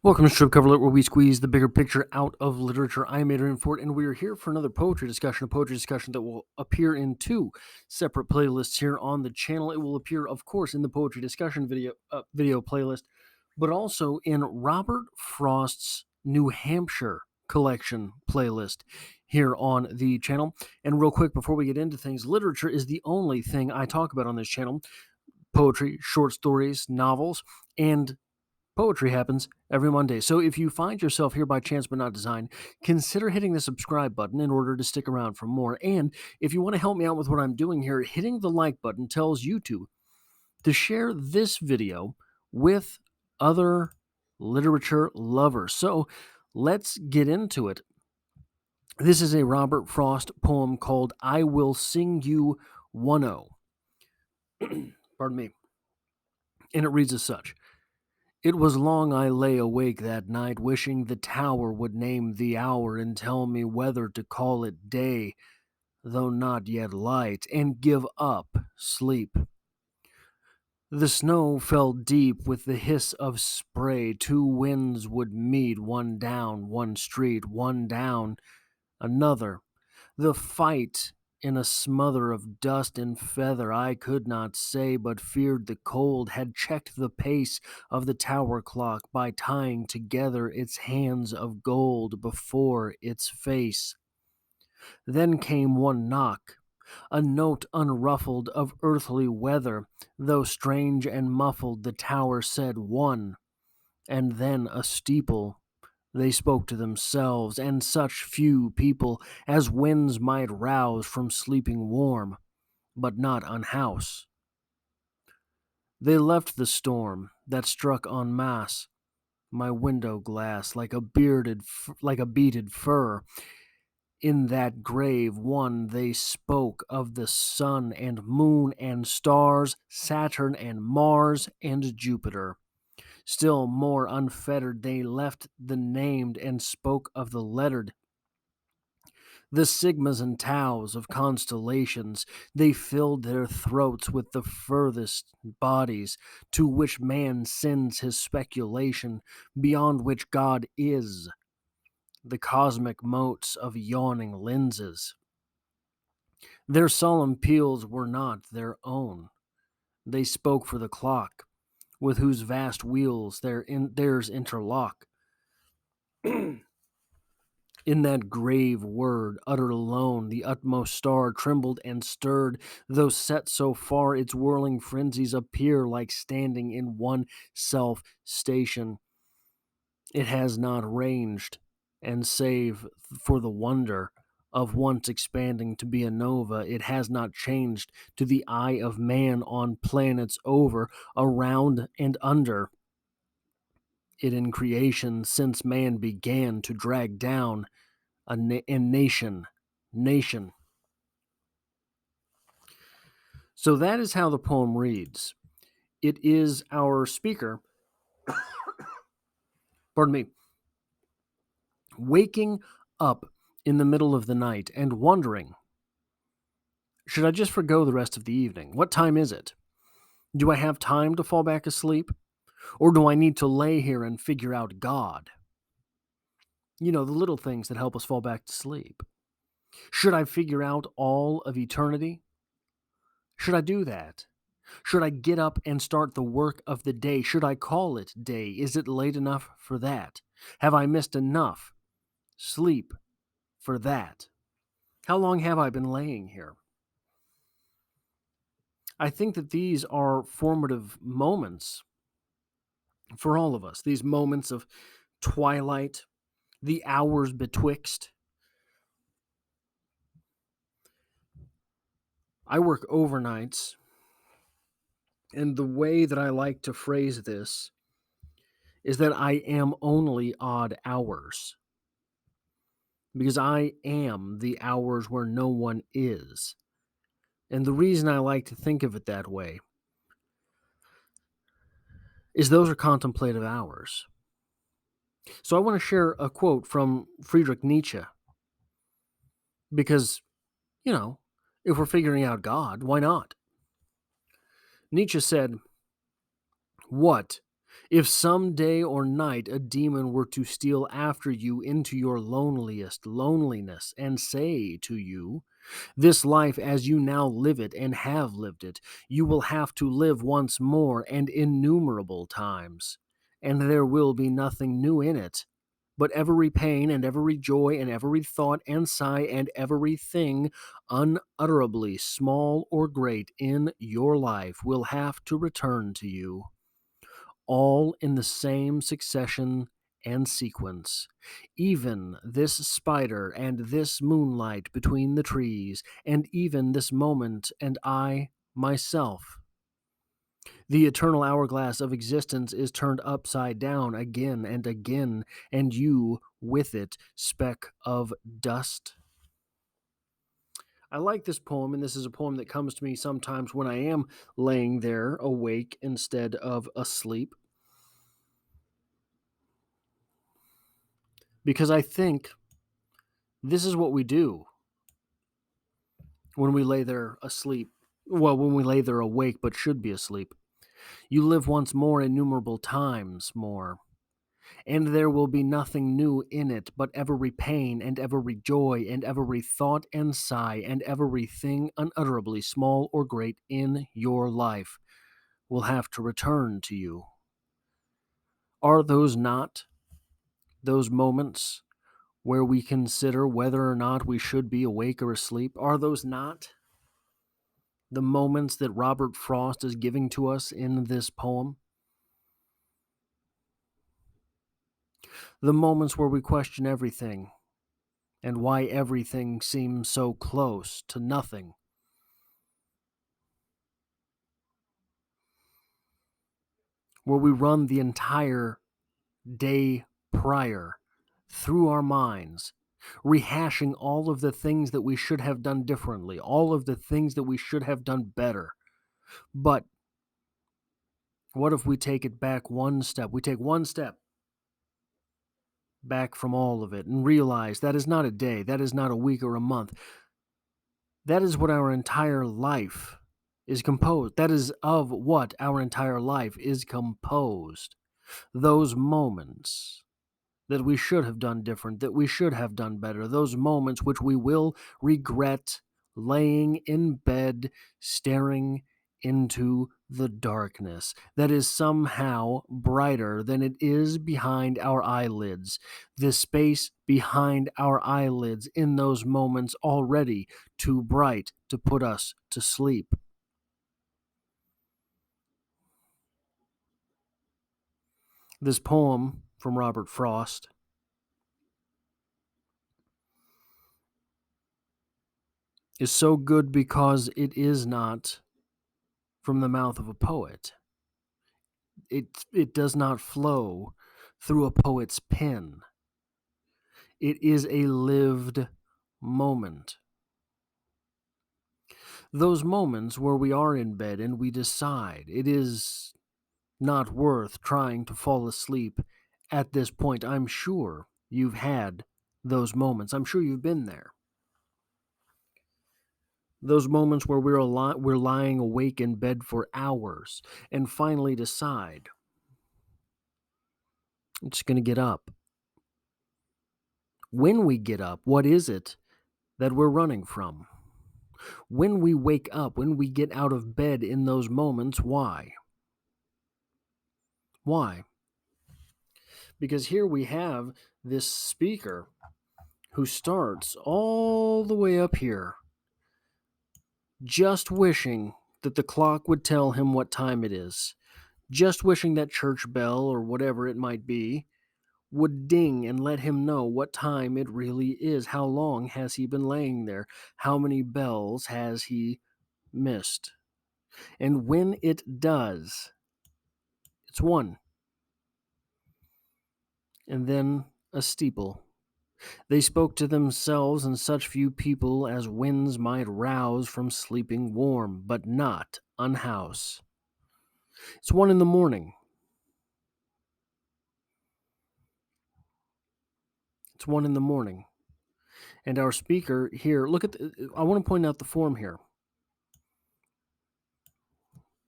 Welcome to Strip Cover Lit, where we squeeze the bigger picture out of literature. I'm Adrian Ford, and we are here for another poetry discussion, that will appear in two separate playlists here on the channel. It will appear, of course, in the poetry discussion video playlist, but also in Robert Frost's New Hampshire collection playlist here on the channel. And real quick, before we get into things, literature is the only thing I talk about on this channel. Poetry, short stories, novels, and poetry happens every Monday. So if you find yourself here by chance but not design, consider hitting the subscribe button in order to stick around for more. And if you want to help me out with what I'm doing here, hitting the like button tells YouTube to share this video with other literature lovers. So let's get into it. This is a Robert Frost poem called I Will Sing You 1-0. Pardon me. And it reads as such. It was long I lay awake that night, wishing the tower would name the hour and tell me whether to call it day, though not yet light, and give up sleep. The snow fell deep with the hiss of spray. Two winds would meet, one down one street, one down another. The fight in a smother of dust and feather, I could not say, but feared the cold had checked the pace of the tower clock by tying together its hands of gold before its face. Then came one knock, a note unruffled of earthly weather, though strange and muffled, the tower said one, and then a steeple. They spoke to themselves, and such few people as winds might rouse from sleeping warm, but not unhouse. They left the storm that struck en masse my window glass like a beaded fur. In that grave one they spoke of the sun and moon and stars, Saturn and Mars and Jupiter. Still more unfettered, they left the named and spoke of the lettered. The sigmas and taus of constellations, they filled their throats with the furthest bodies to which man sends his speculation, beyond which God is, the cosmic motes of yawning lenses. Their solemn peals were not their own. They spoke for the clock, with whose vast wheels theirs interlock. In that grave word, uttered alone, the utmost star trembled and stirred, though set so far its whirling frenzies appear like standing in one self station. It has not ranged, and save for the wonder of once expanding to be a nova, it has not changed to the eye of man on planets over, around, and under it in creation since man began to drag down a nation. So that is how the poem reads. It is our speaker, pardon me, waking up in the middle of the night and wondering, should I just forgo the rest of the evening? What time is it? Do I have time to fall back asleep? Or do I need to lay here and figure out God? You know, the little things that help us fall back to sleep. Should I figure out all of eternity? Should I do that? Should I get up and start the work of the day? Should I call it day? Is it late enough for that? Have I missed enough sleep for that? How long have I been laying here? I think that these are formative moments for all of us. These moments of twilight, the hours betwixt. I work overnights, and the way that I like to phrase this is that I am only odd hours, because I am the hours where no one is. And the reason I like to think of it that way is those are contemplative hours. So I want to share a quote from Friedrich Nietzsche, because, you know, if we're figuring out God, why not? Nietzsche said, "What If some day or night a demon were to steal after you into your loneliest loneliness and say to you, "This life as you now live it and have lived it, you will have to live once more and innumerable times, and there will be nothing new in it, but every pain and every joy and every thought and sigh and everything unutterably small or great in your life will have to return to you, all in the same succession and sequence. Even this spider and this moonlight between the trees, and even this moment and I myself. The eternal hourglass of existence is turned upside down again and again, and you with it, speck of dust." I like this poem, and this is a poem that comes to me sometimes when I am laying there awake instead of asleep, because I think this is what we do when we lay there asleep. Well, when we lay there awake but should be asleep. You live once more innumerable times more, and there will be nothing new in it, but every pain and every joy and every thought and sigh and everything unutterably small or great in your life will have to return to you. Are those not those moments where we consider whether or not we should be awake or asleep? Are those not the moments that Robert Frost is giving to us in this poem? The moments where we question everything and why everything seems so close to nothing. Where we run the entire day prior through our minds, rehashing all of the things that we should have done differently, all of the things that we should have done better. But what if we take it back one step? We take one step back from all of it and realize that is not a day, that is not a week or a month. That is what our entire life is composed. That is of what our entire life is composed. Those moments that we should have done different, that we should have done better, those moments which we will regret laying in bed, staring into the darkness that is somehow brighter than it is behind our eyelids. The space behind our eyelids in those moments already too bright to put us to sleep. This poem from Robert Frost is so good because it is not from the mouth of a poet. It does not flow through a poet's pen. It is a lived moment. Those moments where we are in bed and we decide it is not worth trying to fall asleep at this point. I'm sure you've had those moments. I'm sure you've been there. Those moments where we're lying awake in bed for hours and finally decide, I'm just going to get up. When we get up, what is it that we're running from? When we wake up, when we get out of bed in those moments, why? Why? Because here we have this speaker who starts all the way up here, just wishing that the clock would tell him what time it is, just wishing that church bell or whatever it might be would ding and let him know what time it really is. How long has he been laying there? How many bells has he missed? And when it does, it's one. And then a steeple. They spoke to themselves and such few people as winds might rouse from sleeping warm, but not unhouse. It's 1 in the morning. It's 1 in the morning. And our speaker here, I want to point out the form here.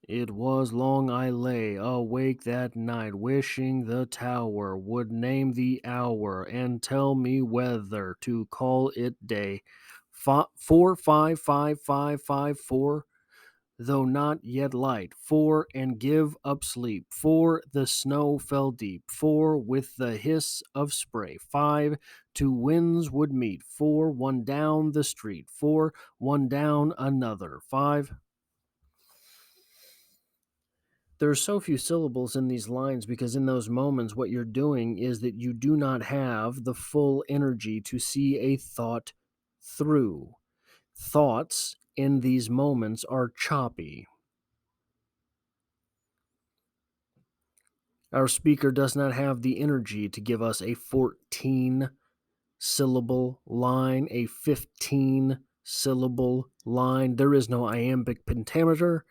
It was long I lay awake that night, wishing the tower would name the hour and tell me whether to call it day. 4 5 5 5 5 4, though not yet light. 4 and give up sleep. 4 the snow fell deep. 4 with the hiss of spray. 5 two winds would meet. 4 one down the street. 4 one down another. 5. There are so few syllables in these lines because in those moments, what you're doing is that you do not have the full energy to see a thought through. Thoughts in these moments are choppy. Our speaker does not have the energy to give us a 14 syllable line, a 15 syllable line. There is no iambic pentameter.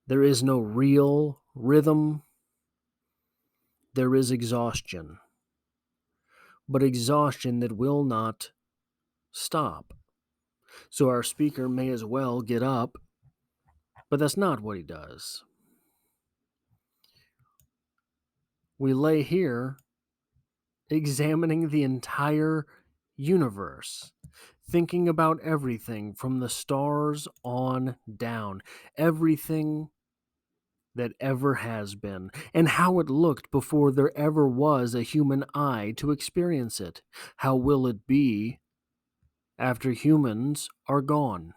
There is no real rhythm. There is exhaustion, but exhaustion that will not stop. So our speaker may as well get up, but that's not what he does. We lay here examining the entire universe, thinking about everything from the stars on down, everything that ever has been, and how it looked before there ever was a human eye to experience it. How will it be after humans are gone?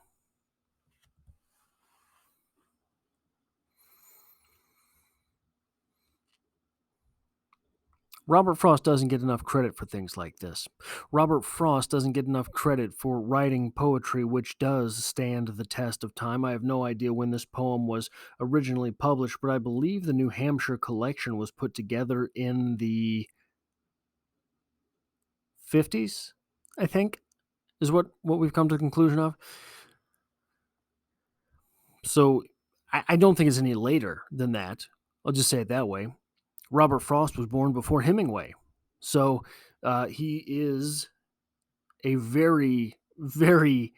Robert Frost doesn't get enough credit for things like this. Robert Frost doesn't get enough credit for writing poetry which does stand the test of time. I have no idea when this poem was originally published, but I believe the New Hampshire collection was put together in the 50s, I think, is what we've come to the conclusion of. So I don't think it's any later than that. I'll just say it that way. Robert Frost was born before Hemingway. So he is a very, very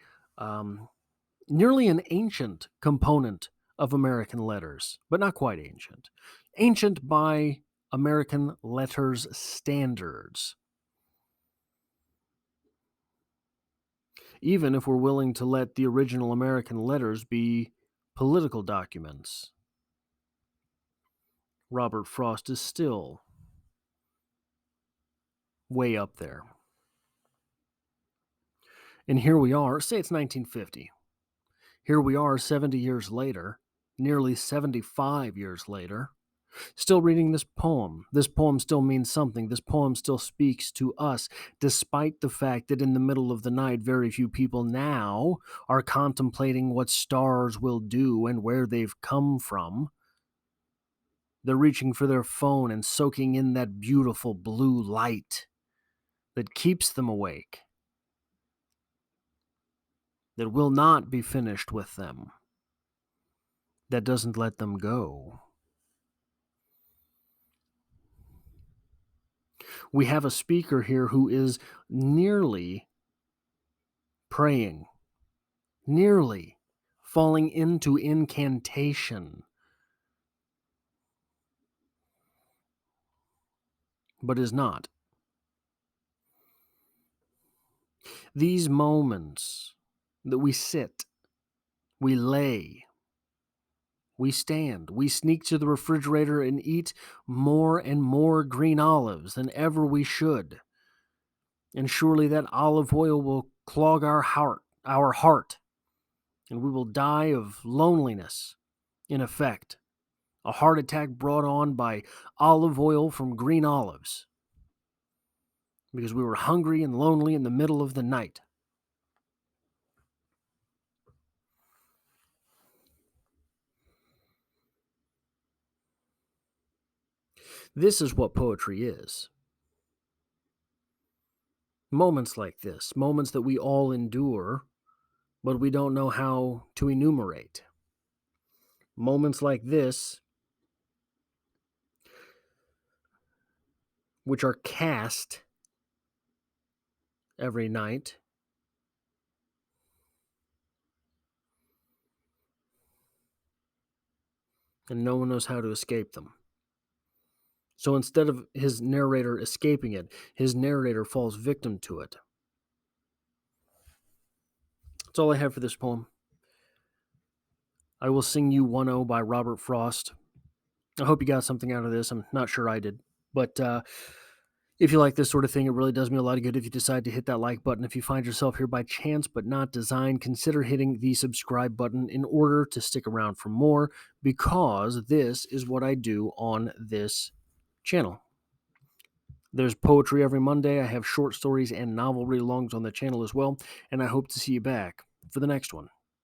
nearly an ancient component of American letters, but not quite ancient. Ancient by American letters standards. Even if we're willing to let the original American letters be political documents, Robert Frost is still way up there. And here we are, say it's 1950. Here we are 70 years later, nearly 75 years later, still reading this poem. This poem still means something. This poem still speaks to us, despite the fact that in the middle of the night, very few people now are contemplating what stars will do and where they've come from. They're reaching for their phone and soaking in that beautiful blue light that keeps them awake, that will not be finished with them, that doesn't let them go. We have a speaker here who is nearly praying, nearly falling into incantation, but is not. These moments that we sit, we lay, we stand, we sneak to the refrigerator and eat more and more green olives than ever we should. And surely that olive oil will clog our heart, and we will die of loneliness, in effect. A heart attack brought on by olive oil from green olives, because we were hungry and lonely in the middle of the night. This is what poetry is. Moments like this, moments that we all endure, but we don't know how to enumerate. Moments like this, which are cast every night, and no one knows how to escape them. So instead of his narrator escaping it, his narrator falls victim to it. That's all I have for this poem. I will sing you 1-0 by Robert Frost. I hope you got something out of this. I'm not sure I did. But if you like this sort of thing, it really does me a lot of good if you decide to hit that like button. If you find yourself here by chance but not design, consider hitting the subscribe button in order to stick around for more, because this is what I do on this channel. There's poetry every Monday. I have short stories and novel read-alongs on the channel as well, and I hope to see you back for the next one.